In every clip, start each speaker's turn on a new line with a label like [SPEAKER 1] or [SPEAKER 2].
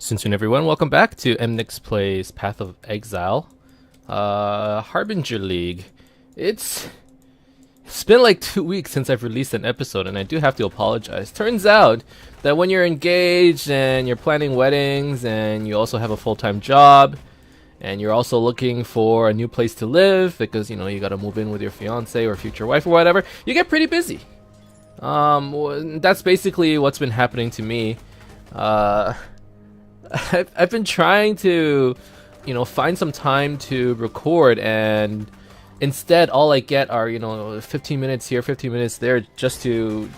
[SPEAKER 1] Soon everyone, welcome back to Emnix Plays Path of Exile. Harbinger League. It's been like 2 weeks since I've released an episode, and I do have to apologize. Turns out that when you're engaged and you're planning weddings and you also have a full-time job and you're also looking for a new place to live because, you gotta move in with your fiance or future wife or whatever, you get pretty busy. That's basically what's been happening to me. I've been trying to, find some time to record, and instead all I get are, 15 minutes here, 15 minutes there, just to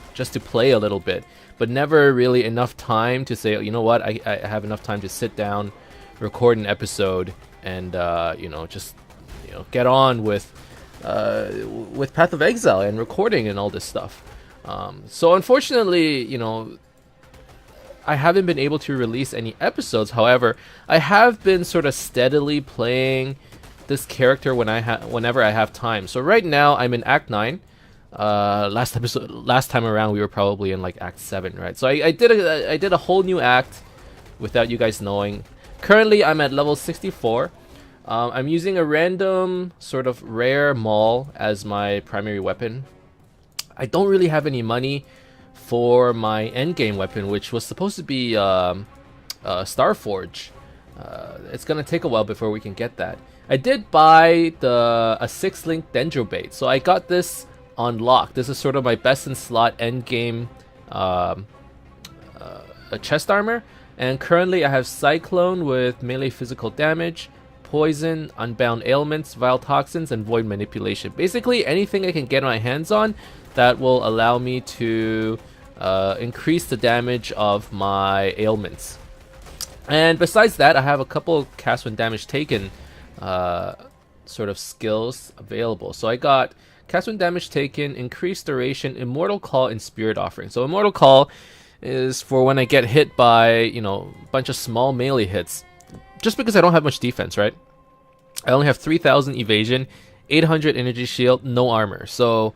[SPEAKER 1] play a little bit, but never really enough time to say, you know what, I have enough time to sit down, record an episode, and get on with Path of Exile and recording and all this stuff. So unfortunately, I haven't been able to release any episodes. However, I have been sort of steadily playing this character whenever I have time. So right now I'm in Act 9. Last time around we were probably in like Act 7, right? So I did a whole new act without you guys knowing. Currently I'm at level 64. I'm using a random sort of rare maul as my primary weapon. I don't really have any money for my endgame weapon, which was supposed to be Starforge. It's gonna take a while before we can get that. I did buy a 6-link Dendrobait, so I got this on lock. This is sort of my best in slot endgame chest armor, and currently I have Cyclone with melee physical damage, poison, unbound ailments, vile toxins, and void manipulation. Basically anything I can get my hands on that will allow me to increase the damage of my ailments. And besides that, I have a couple cast when damage taken sort of skills available. So I got cast when damage taken, increased duration, immortal call, and spirit offering. So immortal call is for when I get hit by a bunch of small melee hits, just because I don't have much defense, right? I only have 3,000 evasion, 800 energy shield, no armor. So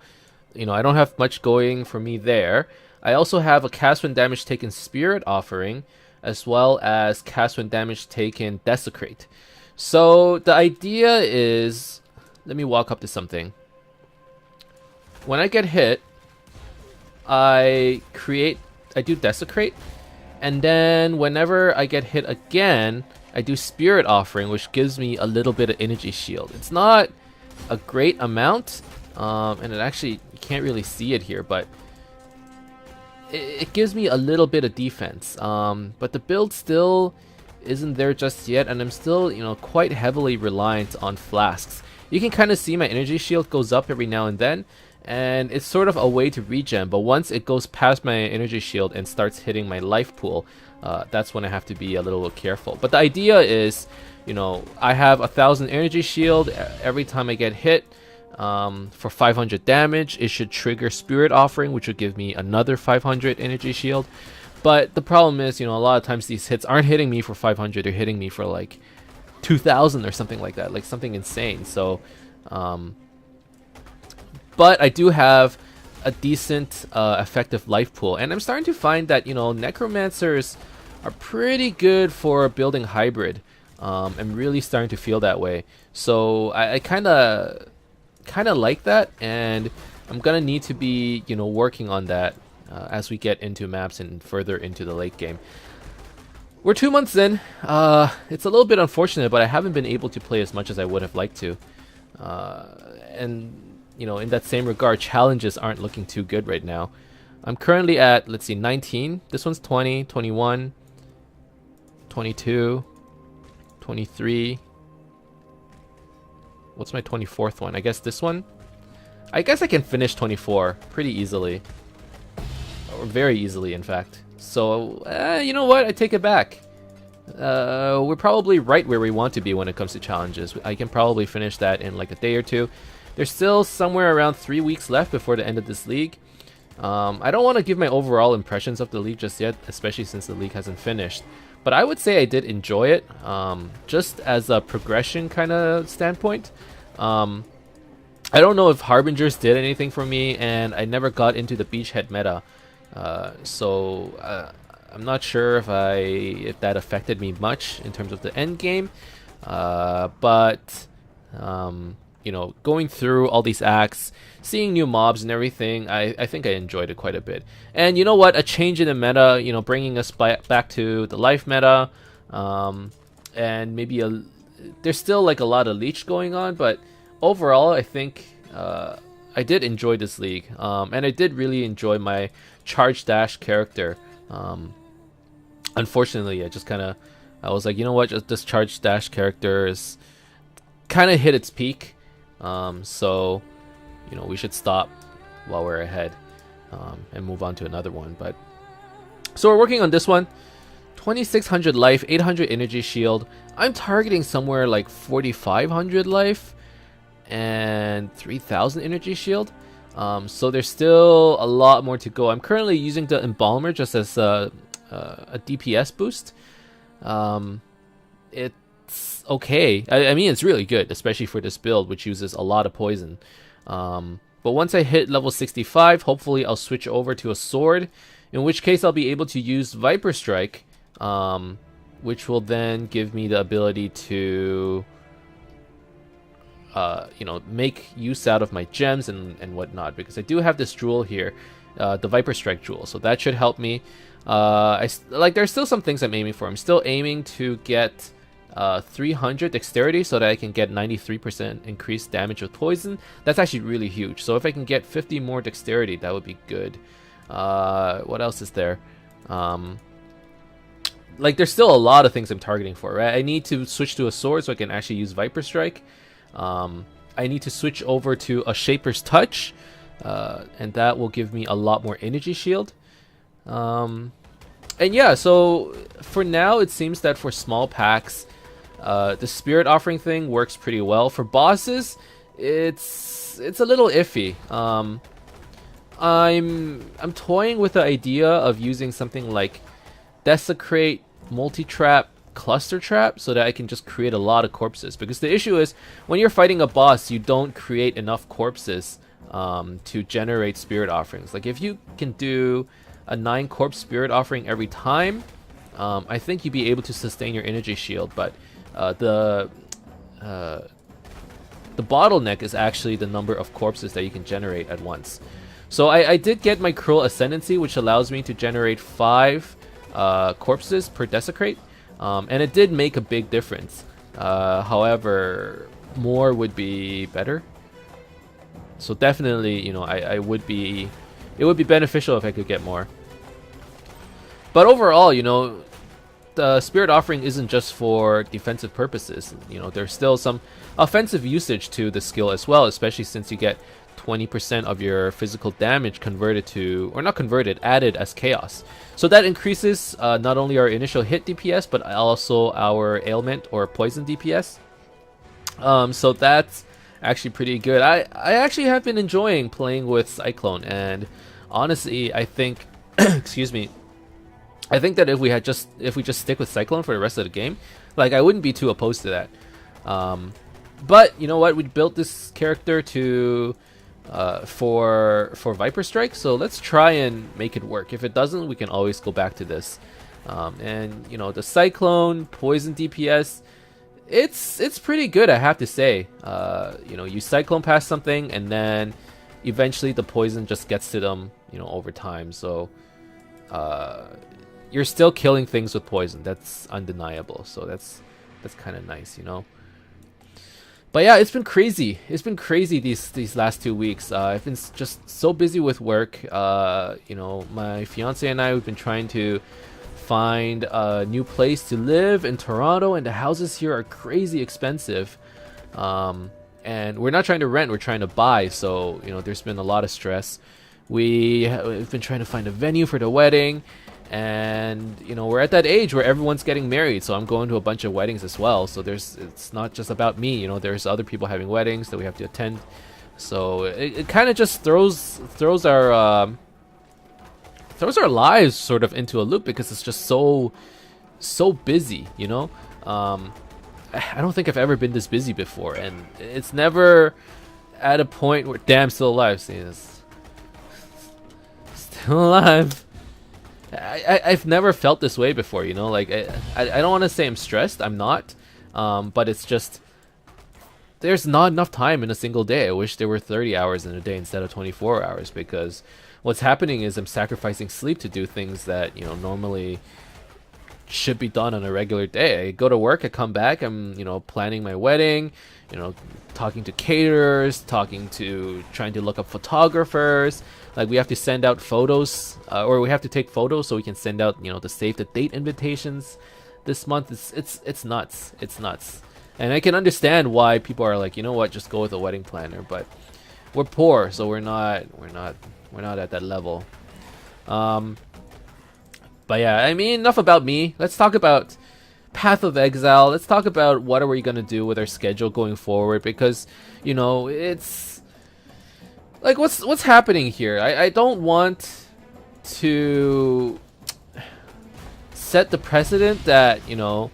[SPEAKER 1] I don't have much going for me there. I also have a cast when damage taken spirit offering, as well as cast when damage taken desecrate. So the idea is, let me walk up to something. When I get hit, I do desecrate, and then whenever I get hit again, I do spirit offering, which gives me a little bit of energy shield. It's not a great amount, and it actually, you can't really see it here, but it gives me a little bit of defense. But the build still isn't there just yet, and I'm still, quite heavily reliant on flasks. You can kind of see my energy shield goes up every now and then, and it's sort of a way to regen, but once it goes past my energy shield and starts hitting my life pool, that's when I have to be a little careful. But the idea is, I have 1,000 energy shield every time I get hit. For 500 damage, it should trigger Spirit Offering, which would give me another 500 energy shield. But the problem is, a lot of times these hits aren't hitting me for 500, they're hitting me for like 2,000 or something like that, like something insane. So, but I do have a decent effective life pool, and I'm starting to find that, necromancers are pretty good for building hybrid. I'm really starting to feel that way. So I kind of like that, and I'm gonna need to be working on that as we get into maps and further into the late game. We're 2 months in. It's a little bit unfortunate, but I haven't been able to play as much as I would have liked to, and in that same regard, challenges aren't looking too good right now. I'm currently at, let's see, 19. This one's 20, 21, 22, 23. What's my 24th one? I guess this one? I guess I can finish 24 pretty easily. Or very easily, in fact. So, you know what? I take it back. We're probably right where we want to be when it comes to challenges. I can probably finish that in like a day or two. There's still somewhere around 3 weeks left before the end of this league. I don't want to give my overall impressions of the league just yet, especially since the league hasn't finished. But I would say I did enjoy it, just as a progression kind of standpoint. I don't know if Harbingers did anything for me, and I never got into the beachhead meta. So I'm not sure if that affected me much in terms of the end game, but you know, going through all these acts, seeing new mobs and everything, I think I enjoyed it quite a bit. And you know what? A change in the meta, you know, bringing us back to the life meta, and maybe there's still like a lot of leech going on, but overall, I think I did enjoy this league, and I did really enjoy my charge dash character. Unfortunately, I was like, you know what? Just this charge dash character is kind of hit its peak. So, you know, we should stop while we're ahead, and move on to another one. But so we're working on this one. 2600 life, 800 energy shield. I'm targeting somewhere like 4500 life and 3000 energy shield. So there's still a lot more to go. I'm currently using the Embalmer just as a DPS boost. It's okay. I mean, it's really good, especially for this build, which uses a lot of poison. But once I hit level 65, hopefully I'll switch over to a sword, in which case I'll be able to use Viper Strike, which will then give me the ability to you know, make use out of my gems and whatnot, because I do have this jewel here, the Viper Strike jewel, so that should help me. There's still some things I'm aiming for. I'm still aiming to get 300 dexterity so that I can get 93% increased damage with poison. That's actually really huge. So if I can get 50 more dexterity, that would be good. What else is there? Like, there's still a lot of things I'm targeting for, right? I need to switch to a sword so I can actually use Viper Strike. I need to switch over to a Shaper's Touch, and that will give me a lot more energy shield. And yeah, so for now, it seems that for small packs, the Spirit Offering thing works pretty well. For bosses, it's a little iffy. I'm toying with the idea of using something like Desecrate, Multi-Trap, Cluster Trap, so that I can just create a lot of corpses. Because the issue is, when you're fighting a boss, you don't create enough corpses to generate Spirit Offerings. Like, if you can do a 9 corpse Spirit Offering every time, I think you'd be able to sustain your energy shield. But the bottleneck is actually the number of corpses that you can generate at once. So I did get my Cruel Ascendancy, which allows me to generate 5 corpses per Desecrate, and it did make a big difference. However, more would be better. So definitely, you know, it would be beneficial if I could get more. But overall, you know, the Spirit Offering isn't just for defensive purposes. You know, there's still some offensive usage to the skill as well, especially since you get 20% of your physical damage converted to, or not converted, added as chaos. So that increases not only our initial hit DPS, but also our ailment or poison DPS. So that's actually pretty good. I actually have been enjoying playing with Cyclone, and honestly, I think excuse me, I think that if we just stick with Cyclone for the rest of the game, like, I wouldn't be too opposed to that. But you know what? We built this character to for Viper Strike, so let's try and make it work. If it doesn't, we can always go back to this. And you know, the Cyclone poison DPS, it's pretty good, I have to say. You know, you Cyclone past something, and then eventually the poison just gets to them, you know, over time. So you're still killing things with poison. That's undeniable. So that's kind of nice, you know. But yeah, it's been crazy. It's been crazy these last 2 weeks. I've been just so busy with work. You know, my fiance and I, we've been trying to find a new place to live in Toronto, and the houses here are crazy expensive. And we're not trying to rent, we're trying to buy. So, you know, there's been a lot of stress. We've been trying to find a venue for the wedding. And you know, we're at that age where everyone's getting married, so I'm going to a bunch of weddings as well. So it's not just about me, you know, there's other people having weddings that we have to attend. So it kind of just throws our lives sort of into a loop, because it's just so busy, you know. I don't think I've ever been this busy before, and it's never at a point where, damn, still alive. See this, still alive. I've never felt this way before, you know. Like I don't want to say I'm stressed. I'm not, but it's just there's not enough time in a single day. I wish there were 30 hours in a day instead of 24 hours, because what's happening is I'm sacrificing sleep to do things that, you know, normally should be done on a regular day. I go to work, I come back, I'm, you know, planning my wedding, you know, talking to caterers, trying to look up photographers. Like, we have to send out photos, or we have to take photos so we can send out, you know, the save the date invitations this month. It's nuts. It's nuts. And I can understand why people are like, you know what, just go with a wedding planner. But we're poor, so we're not at that level. But yeah, I mean, enough about me. Let's talk about Path of Exile. Let's talk about what are we gonna do with our schedule going forward, because, you know, it's like what's happening here. I don't want to set the precedent that, you know,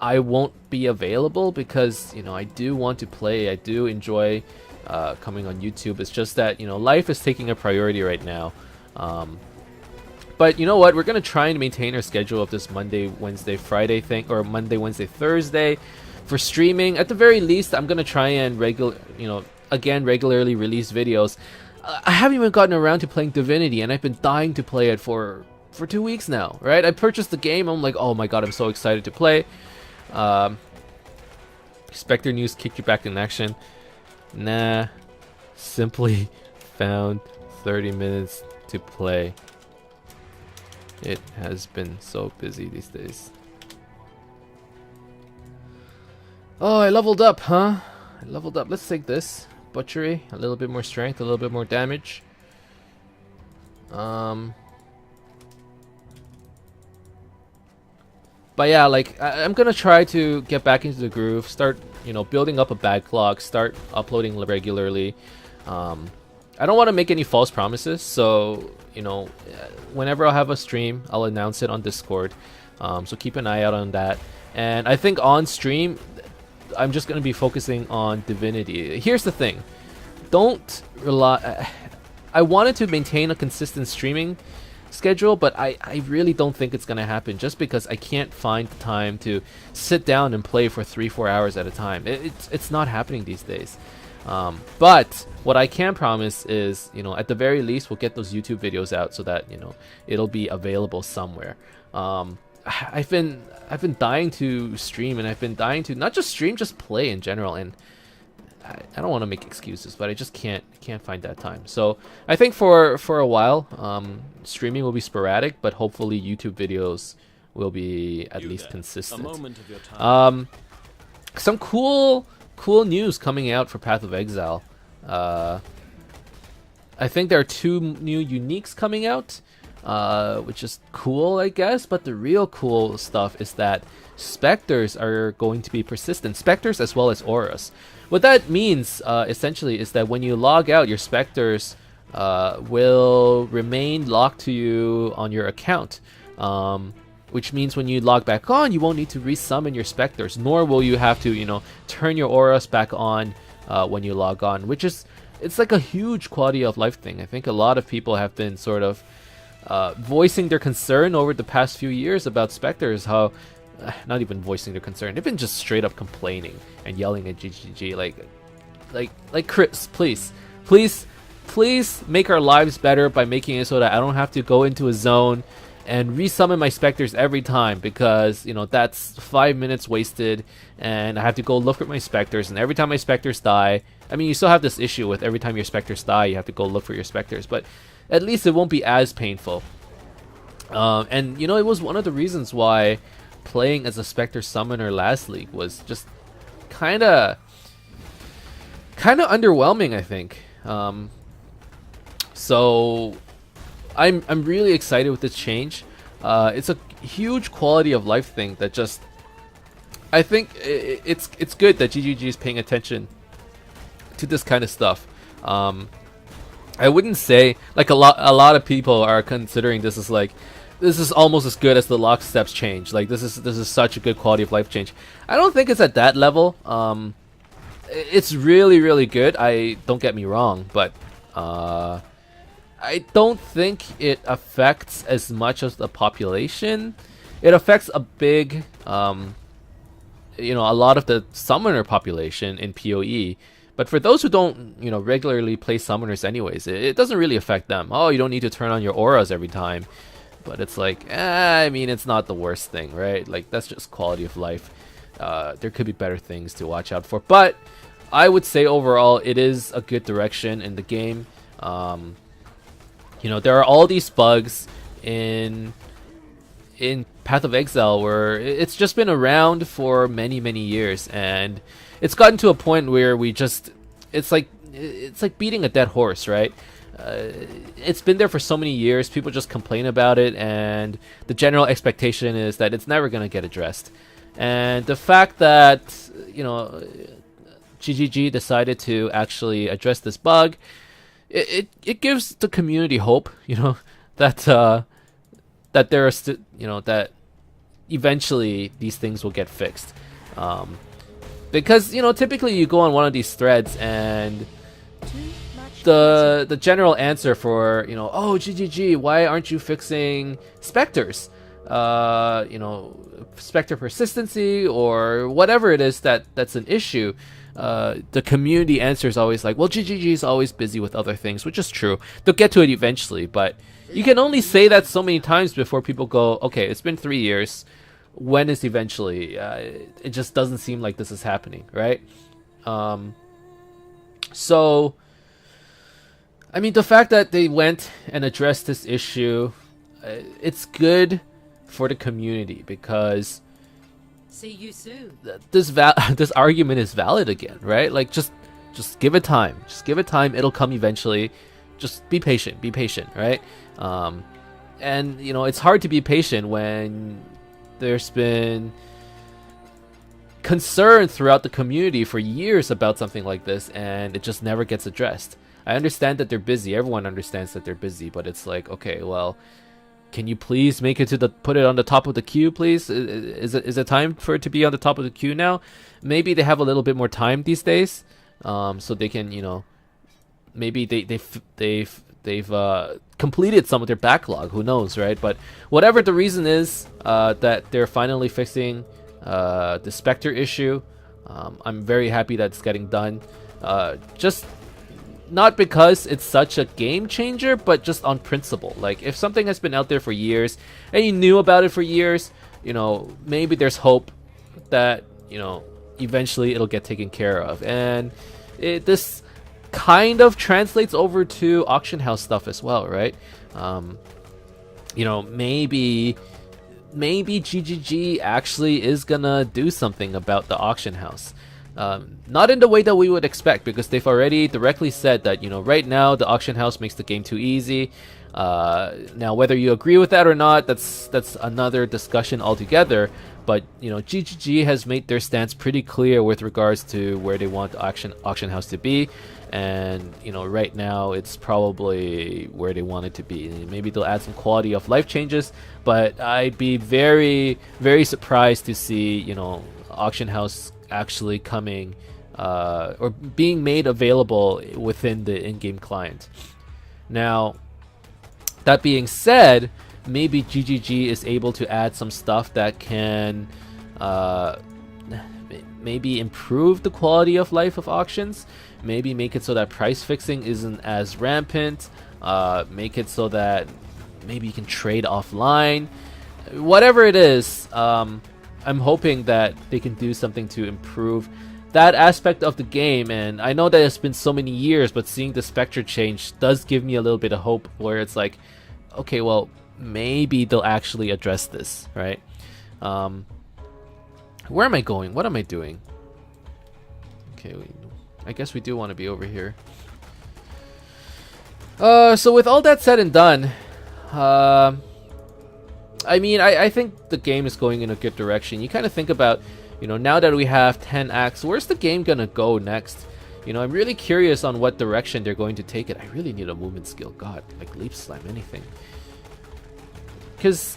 [SPEAKER 1] I won't be available, because, you know, I do want to play. I do enjoy coming on YouTube. It's just that, you know, life is taking a priority right now. But you know what? We're gonna try and maintain our schedule of this Monday, Wednesday, Friday thing, or Monday, Wednesday, Thursday for streaming. At the very least, I'm gonna try and regularly release videos. I haven't even gotten around to playing Divinity, and I've been dying to play it for 2 weeks now. Right? I purchased the game. I'm like, oh my god, I'm so excited to play. Spectre News kicked you back in action. Nah, simply found 30 minutes to play. It has been so busy these days. Oh, I leveled up, huh? I leveled up. Let's take this. Butchery. A little bit more strength, a little bit more damage. But yeah, like, I'm gonna try to get back into the groove, start, you know, building up a backlog, start uploading regularly. I don't want to make any false promises, so, you know, whenever I'll have a stream, I'll announce it on Discord. So keep an eye out on that. And I think on stream, I'm just going to be focusing on Divinity. Here's the thing. Don't rely... I wanted to maintain a consistent streaming schedule, but I really don't think it's going to happen, just because I can't find the time to sit down and play for 3-4 hours at a time. It's not happening these days. But what I can promise is, you know, at the very least, we'll get those YouTube videos out so that, you know, it'll be available somewhere. I've been dying to stream, and I've been dying to not just stream, just play in general. And I don't want to make excuses, but I just can't find that time. So I think for a while, streaming will be sporadic, but hopefully YouTube videos will be at least consistent. Some cool news coming out for Path of Exile. I think there are 2 new uniques coming out, which is cool, I guess. But the real cool stuff is that specters are going to be persistent. Specters as well as auras. What that means, essentially, is that when you log out, your specters will remain locked to you on your account. Which means when you log back on, you won't need to resummon your specters, nor will you have to, you know, turn your auras back on when you log on, which is, it's like a huge quality of life thing. I think a lot of people have been sort of voicing their concern over the past few years about specters, how, not even voicing their concern, they've been just straight up complaining and yelling at GGG, like Chris, please make our lives better by making it so that I don't have to go into a zone and resummon my specters every time, because, you know, that's 5 minutes wasted, and I have to go look for my specters, and every time my specters die, I mean, you still have this issue with every time your specters die, you have to go look for your specters, but at least it won't be as painful. And, you know, it was one of the reasons why playing as a specter summoner last league was just kind of underwhelming, I think. So I'm really excited with this change. It's a huge quality of life thing that just, I think it's good that GGG is paying attention to this kind of stuff. I wouldn't say, like, a lot of people are considering this as like, this is almost as good as the locksteps change. Like, this is such a good quality of life change. I don't think it's at that level. It's really, really good. Don't get me wrong, but I don't think it affects as much of the population. It affects a big, a lot of the summoner population in PoE. But for those who don't, regularly play summoners anyways, it doesn't really affect them. Oh, you don't need to turn on your auras every time. But it's like, I mean, it's not the worst thing, right? Like, that's just quality of life. There could be better things to watch out for. But I would say overall, it is a good direction in the game. There are all these bugs in Path of Exile where it's just been around for many years, and it's gotten to a point where it's like beating a dead horse, right? It's been there for so many years, people just complain about it, and the general expectation is that it's never going to get addressed. And the fact that GGG decided to actually address this bug, it gives the community hope, that that there are that eventually these things will get fixed. Because typically you go on one of these threads and the general answer for oh GGG, why aren't you fixing specters? Specter persistency or whatever it is that's an issue. The community answer is always like, well, GGG is always busy with other things, which is true. They'll get to it eventually, but you can only say that so many times before people go, okay, it's been 3 years. When is eventually? It just doesn't seem like this is happening, right? So, I mean, the fact that they went and addressed this issue, it's good for the community because
[SPEAKER 2] see you soon.
[SPEAKER 1] This argument is valid again, right? Like just give it time. Just give it time. It'll come eventually. Just be patient. Be patient, right? And it's hard to be patient when there's been concern throughout the community for years about something like this, and it just never gets addressed. I understand that they're busy. Everyone understands that they're busy, but it's like, okay, well, can you please make it put it on the top of the queue, please? Is it time for it to be on the top of the queue now? Maybe they have a little bit more time these days, so they can, maybe they've completed some of their backlog. Who knows, right? But whatever the reason is, that they're finally fixing the Spectre issue, I'm very happy that it's getting done. Just not because it's such a game changer, but just on principle. Like, if something has been out there for years and you knew about it for years, maybe there's hope that eventually it'll get taken care of. And this kind of translates over to auction house stuff as well, right? Maybe GGG actually is gonna do something about the auction house. Not in the way that we would expect, because they've already directly said that right now the auction house makes the game too easy. Now whether you agree with that or not, that's another discussion altogether. But GGG has made their stance pretty clear with regards to where they want the auction house to be, and right now it's probably where they want it to be. Maybe they'll add some quality of life changes, but I'd be very surprised to see auction house actually coming or being made available within the in-game client. Now, that being said, maybe GGG is able to add some stuff that can maybe improve the quality of life of auctions, maybe make it so that price fixing isn't as rampant, make it so that maybe you can trade offline. Whatever it is, I'm hoping that they can do something to improve that aspect of the game. And I know that it's been so many years, but seeing the Spectre change does give me a little bit of hope, where it's like, okay, well, maybe they'll actually address this, right? Where am I going? What am I doing? Okay, I guess we do want to be over here. So with all that said and done, I mean, I think the game is going in a good direction. You kind of think about, now that we have 10 acts, where's the game gonna go next? I'm really curious on what direction they're going to take it. I really need a movement skill. God, like leap slam, anything. Because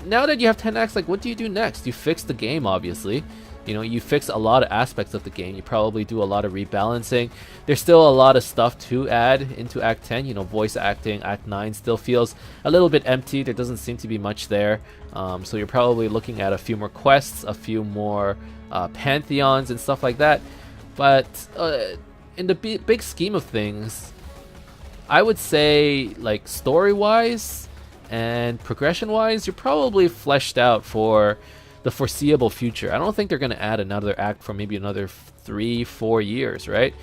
[SPEAKER 1] now that you have 10 acts, like, what do you do next? You fix the game, obviously. You know, you fix a lot of aspects of the game. You probably do a lot of rebalancing. There's still a lot of stuff to add into Act 10. You know, voice acting. Act 9 still feels a little bit empty. There doesn't seem to be much there. So you're probably looking at a few more quests, a few more pantheons and stuff like that. But in the big scheme of things, I would say, like, story-wise and progression-wise, you're probably fleshed out for the foreseeable future. I don't think they're going to add another act for maybe another 3-4 years, right?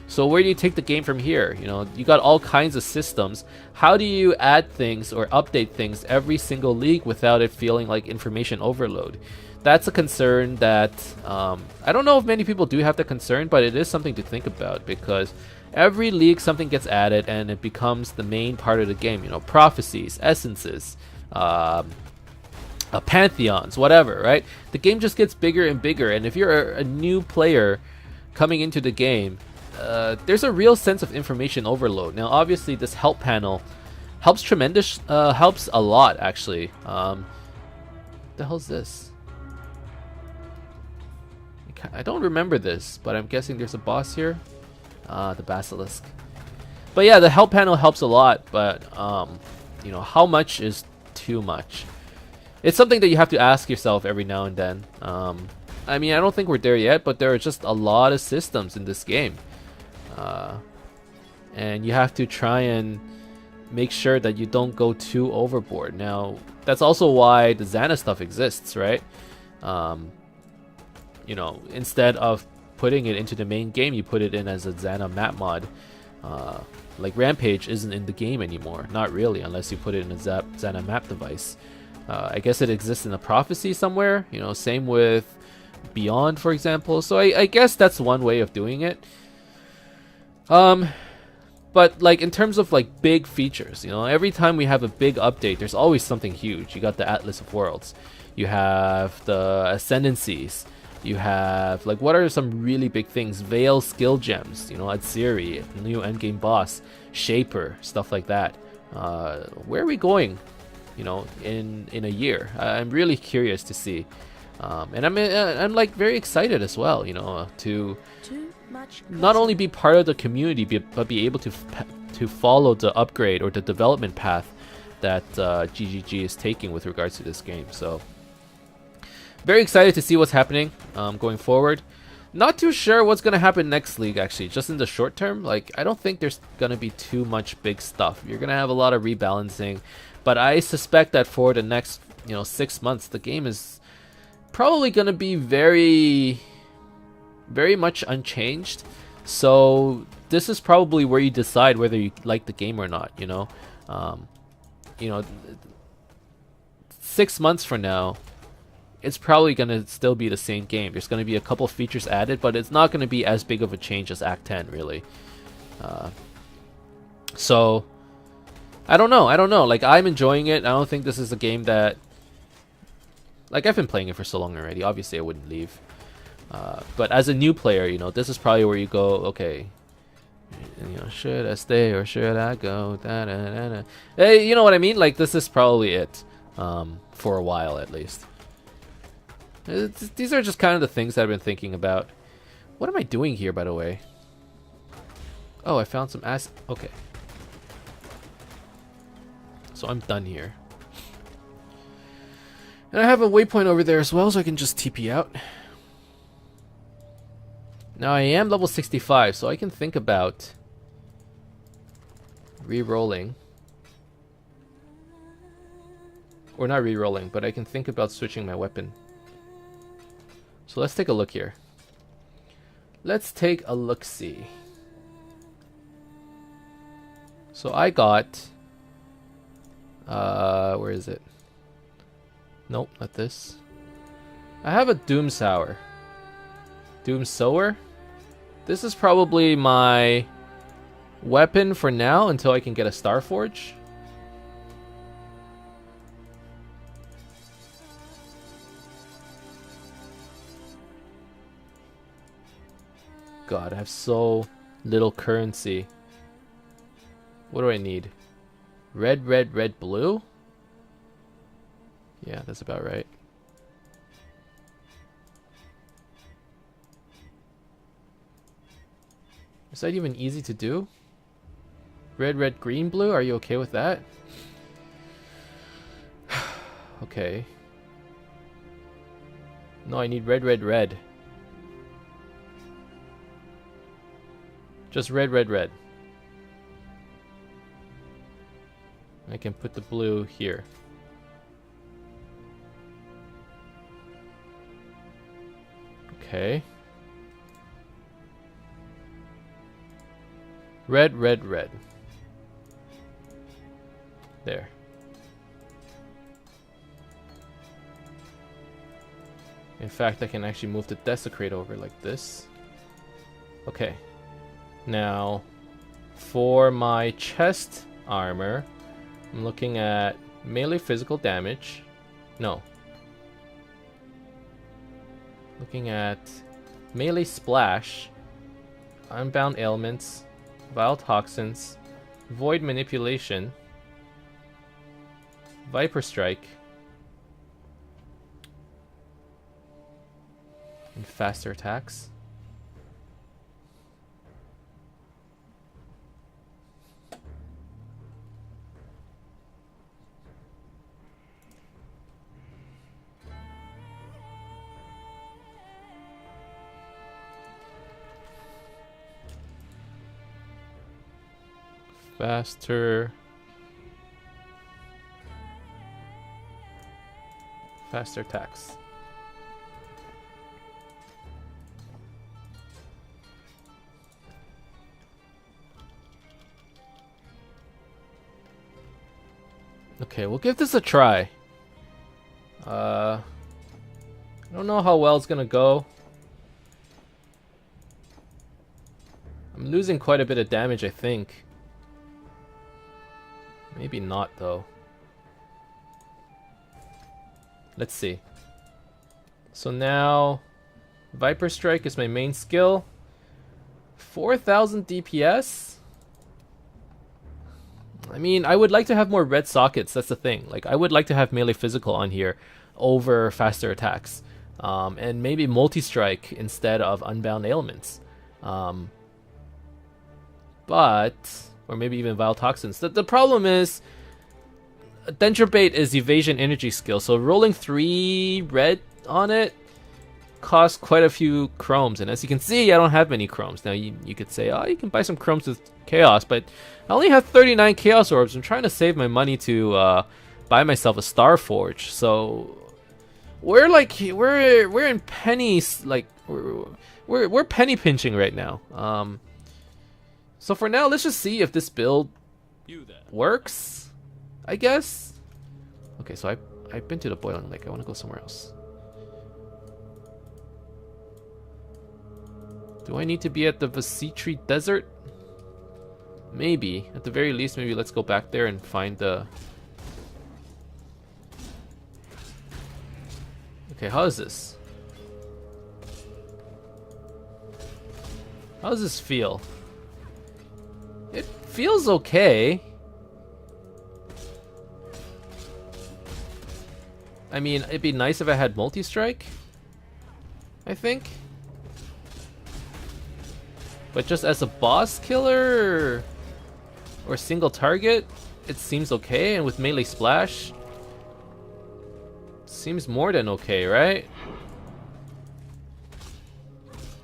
[SPEAKER 1] So where do you take the game from here? You know, you got all kinds of systems. How do you add things or update things every single league without it feeling like information overload? That's a concern that I don't know if many people do have the concern, but it is something to think about, because every league something gets added and it becomes the main part of the game. You know, prophecies, essences, pantheons, whatever, right? The game just gets bigger and bigger, and if you're a new player coming into the game, there's a real sense of information overload. Now, obviously, this help panel helps helps a lot, actually. The hell's this? I don't remember this, but I'm guessing there's a boss here. The basilisk. But yeah, the help panel helps a lot, but you know, how much is too much? It's something that you have to ask yourself every now and then. I mean, I don't think we're there yet, but there are just a lot of systems in this game. And you have to try and make sure that you don't go too overboard. Now, that's also why the Xana stuff exists, right? You know, instead of putting it into the main game, you put it in as a Xana map mod. Like Rampage isn't in the game anymore. Not really, unless you put it in a Xana map device. I guess it exists in a prophecy somewhere. You know, same with Beyond, for example. So I guess that's one way of doing it. But like in terms of like big features, you know, every time we have a big update, there's always something huge. You got the Atlas of Worlds. You have the Ascendancies. You have, like, what are some really big things? Veil skill gems, you know, Atziri, new endgame boss, Shaper, stuff like that. Where are we going, you know, in a year? I'm really curious to see. And I'm like very excited as well, you know, to not only be part of the community, but be able to follow the upgrade or the development path that GGG is taking with regards to this game. So very excited to see what's happening going forward. Not too sure what's going to happen next league, actually, just in the short term. Like, I don't think there's going to be too much big stuff. You're going to have a lot of rebalancing, but I suspect that for the next, you know, 6 months, the game is probably going to be very, very much unchanged. So this is probably where you decide whether you like the game or not, you know. 6 months from now, it's probably going to still be the same game. There's going to be a couple features added, but it's not going to be as big of a change as Act 10, really. So, I don't know. Like, I'm enjoying it. I don't think this is a game that... Like, I've been playing it for so long already. Obviously, I wouldn't leave. But as a new player, you know, this is probably where you go, okay, you know, should I stay or should I go? Hey, you know what I mean? Like, this is probably it. For a while, at least. These are just kind of the things that I've been thinking about. What am I doing here, by the way? Oh, I found some ass. Okay. So I'm done here. And I have a waypoint over there as well, so I can just TP out. Now I am level 65, so I can think about re-rolling. Or not re-rolling, but I can think about switching my weapon. So let's take a look here. Let's take a look-see. So I got... where is it? Nope, not this. I have a Doom Sower. Doom Sower? This is probably my weapon for now until I can get a Starforge. God, I have so little currency. What do I need? Red, red, red, blue? Yeah, that's about right. Is that even easy to do? Red, red, green, blue? Are you okay with that? Okay. No, I need red, red, red. Just red, red, red. I can put the blue here. Okay. Red, red, red. There. In fact, I can actually move the Desecrate over like this. Okay. Now, for my chest armor, I'm looking at melee physical damage. No. Looking at melee splash, unbound ailments, vile toxins, void manipulation, viper strike, and faster attacks. Faster attacks. Okay, we'll give this a try. I don't know how well it's gonna go. I'm losing quite a bit of damage, I think. Maybe not, though. Let's see. So now, Viper Strike is my main skill. 4,000 DPS? I mean, I would like to have more red sockets, that's the thing. Like, I would like to have melee physical on here over faster attacks. And maybe multi-strike instead of unbound ailments. Or maybe even vile toxins. The problem is, Denture Bait is evasion energy skill, so rolling 3 red on it costs quite a few chromes. And as you can see, I don't have many chromes. Now you could say, oh, you can buy some chromes with chaos, but I only have 39 chaos orbs. I'm trying to save my money to buy myself a Star Forge. So we're in pennies, like we're penny pinching right now. So for now, let's just see if this build works, I guess. Okay, so I've been to the Boiling Lake. I want to go somewhere else. Do I need to be at the Vasitri Desert? Maybe. At the very least, maybe let's go back there and find the... Okay, how is this? How does this feel? It feels okay. I mean, it'd be nice if I had multi-strike, I think. But just as a boss killer or single target, it seems okay. And with melee splash, seems more than okay, right?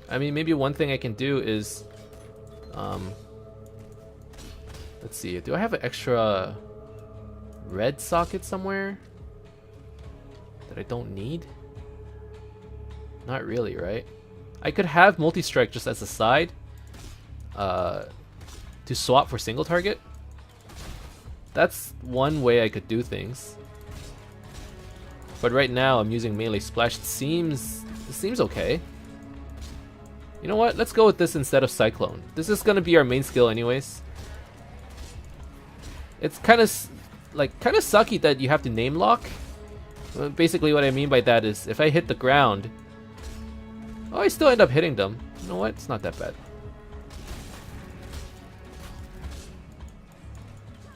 [SPEAKER 1] I mean, maybe one thing I can do is... let's see, do I have an extra red socket somewhere that I don't need? Not really, right? I could have multi-strike just as a side to swap for single target. That's one way I could do things. But right now I'm using melee splash. It seems okay. You know what? Let's go with this instead of Cyclone. This is gonna be our main skill anyways. It's kind of sucky that you have to name lock. Basically what I mean by that is if I hit the ground, oh, I still end up hitting them. You know what? It's not that bad.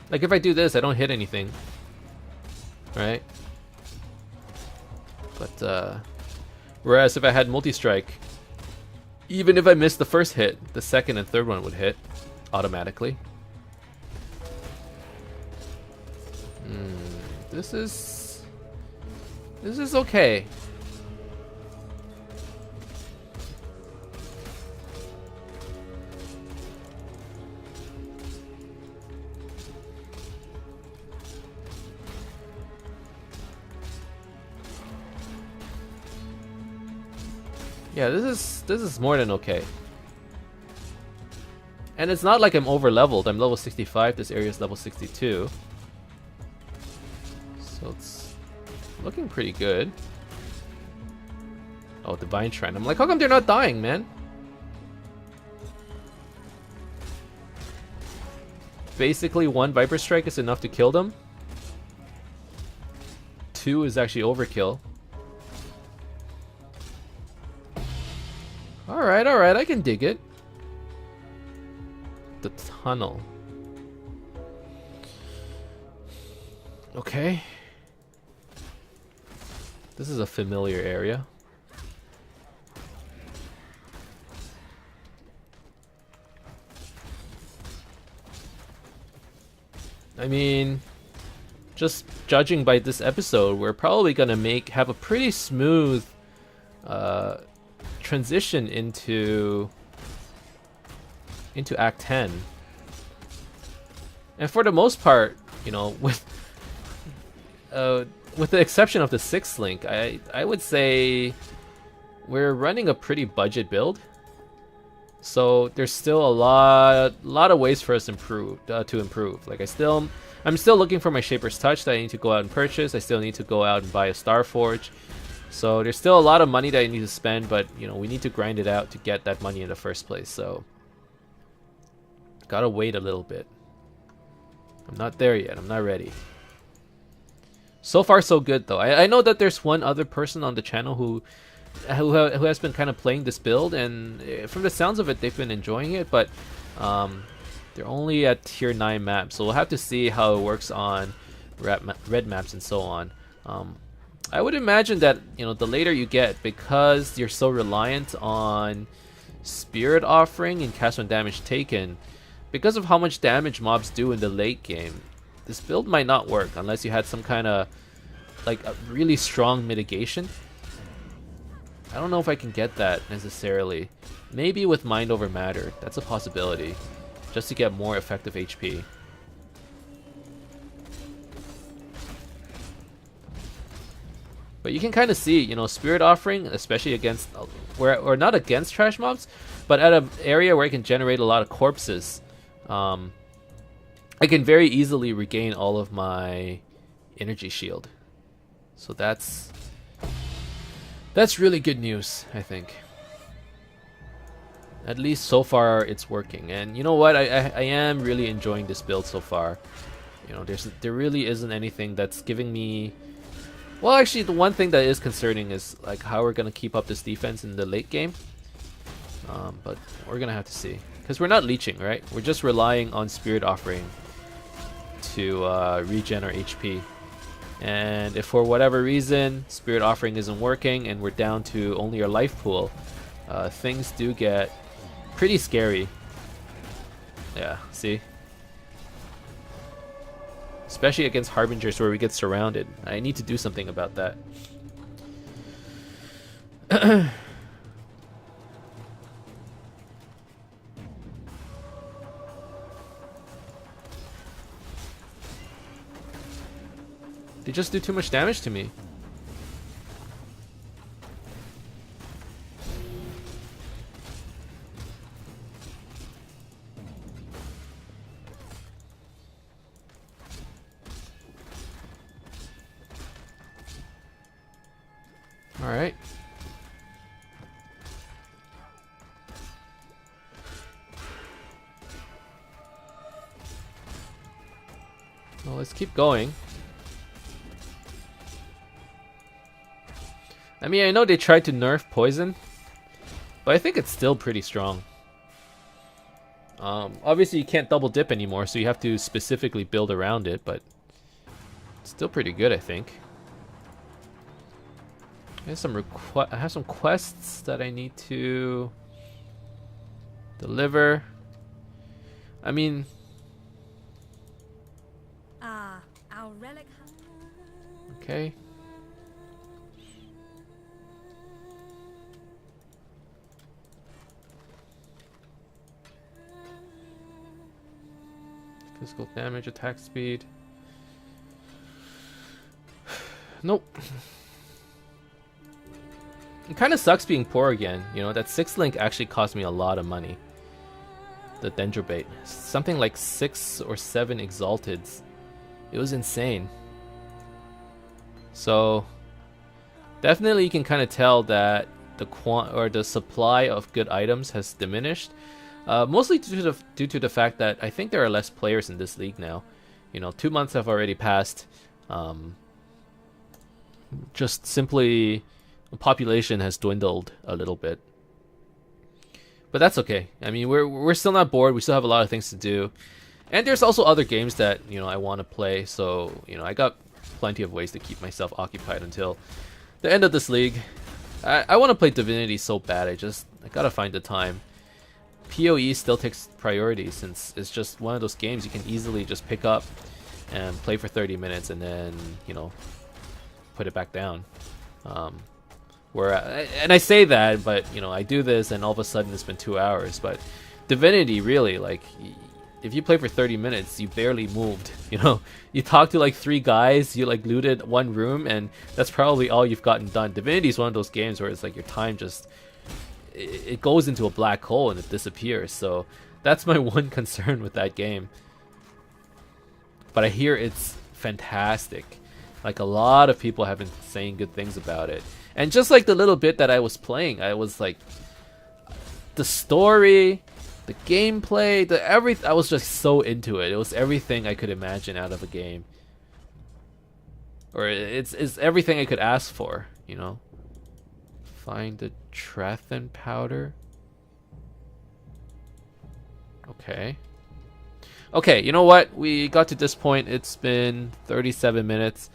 [SPEAKER 1] Like if I do this, I don't hit anything, right? But whereas if I had multi-strike, Even if I missed the first hit, the second and third one would hit automatically. This is okay. Yeah, this is more than okay. And it's not like I'm over leveled. I'm level 65. This area is level 62. So it's looking pretty good. Oh, Divine Shrine. I'm like, how come they're not dying, man? Basically, 1 Viper Strike is enough to kill them. 2 is actually overkill. Alright, I can dig it. The tunnel. Okay. This is a familiar area. I mean, just judging by this episode, we're probably gonna have a pretty smooth transition into Act 10. And for the most part, you know, with the exception of the 6th link, I would say we're running a pretty budget build. So there's still a lot of ways for us to improve. Like I'm still looking for my Shaper's Touch that I need to go out and purchase. I still need to go out and buy a Star Forge. So there's still a lot of money that I need to spend, but you know, we need to grind it out to get that money in the first place. So gotta wait a little bit. I'm not there yet. I'm not ready. So far, so good though. I know that there's one other person on the channel who has been kind of playing this build, and from the sounds of it, they've been enjoying it. But they're only at tier 9 maps, so we'll have to see how it works on red maps and so on. I would imagine that, you know, the later you get, because you're so reliant on Spirit Offering and cast when damage taken, because of how much damage mobs do in the late game, this build might not work unless you had some kind of like a really strong mitigation. I don't know if I can get that necessarily. Maybe with Mind Over Matter, that's a possibility, just to get more effective HP. But you can kind of see, you know, Spirit Offering, especially against, or not against trash mobs, but at an area where I can generate a lot of corpses, I can very easily regain all of my energy shield. So that's really good news, I think. At least so far it's working. And you know what, I am really enjoying this build so far. You know, there really isn't anything that's giving me... Well, actually, the one thing that is concerning is like how we're gonna keep up this defense in the late game. But we're gonna have to see, because we're not leeching, right? We're just relying on Spirit Offering to regen our HP. And if for whatever reason Spirit Offering isn't working and we're down to only our life pool, things do get pretty scary. Yeah, see? Especially against Harbingers where we get surrounded. I need to do something about that. They just do too much damage to me. Alright. Well, let's keep going. I mean, I know they tried to nerf poison, but I think it's still pretty strong. Obviously you can't double dip anymore, so you have to specifically build around it, but it's still pretty good, I think. I have some quests that I need to Deliver. I mean,
[SPEAKER 2] Our relic.
[SPEAKER 1] okay. Physical damage, attack speed. Nope. It kind of sucks being poor again. You know, that 6th link actually cost me a lot of money. The Dendrobate. Something like 6 or 7 Exalteds. It was insane. So, definitely you can kind of tell that the supply of good items has diminished. Mostly due to the fact that I think there are less players in this league now. You know, 2 months have already passed. Just simply, the population has dwindled a little bit. But that's okay. I mean, we're still not bored. We still have a lot of things to do, and there's also other games that I want to play. So I got plenty of ways to keep myself occupied until the end of this league. I want to play Divinity so bad. I gotta find the time. PoE still takes priority since it's just one of those games you can easily just pick up and play for 30 minutes and then put it back down. And I say that, but I do this and all of a sudden it's been 2 hours. But Divinity, really, like, if you play for 30 minutes, you barely moved. You talked to like 3 guys, you like looted 1 room, and that's probably all you've gotten done. Divinity is one of those games where it's like your time just it goes into a black hole and it disappears. So that's my one concern with that game. But I hear it's fantastic. Like, a lot of people have been saying good things about it. And just like the little bit that I was playing, I was like, the story, the gameplay, I was just so into it. It was everything I could imagine out of a game. Or it's everything I could ask for, Find the Trathen powder. Okay. Okay, you know what? We got to this point. It's been 37 minutes.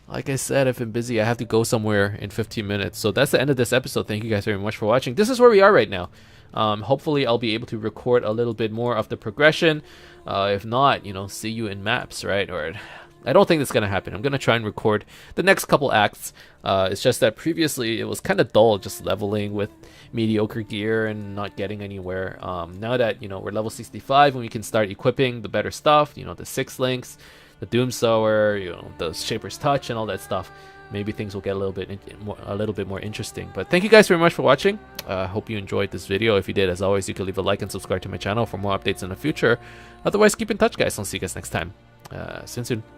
[SPEAKER 1] Like I said, I've been busy. I have to go somewhere in 15 minutes. So that's the end of this episode. Thank you guys very much for watching. This is where we are right now. Hopefully I'll be able to record a little bit more of the progression. If not, see you in maps, right? Or I don't think that's going to happen. I'm going to try and record the next couple acts. It's just that previously it was kind of dull just leveling with mediocre gear and not getting anywhere. Now that, we're level 65 and we can start equipping the better stuff, the 6 links, the Doomsower, the Shaper's Touch and all that stuff, maybe things will get a little bit more interesting. But thank you guys very much for watching. Hope you enjoyed this video. If you did, as always, you can leave a like and subscribe to my channel for more updates in the future. Otherwise, keep in touch, guys. I'll see you guys next time. See you soon.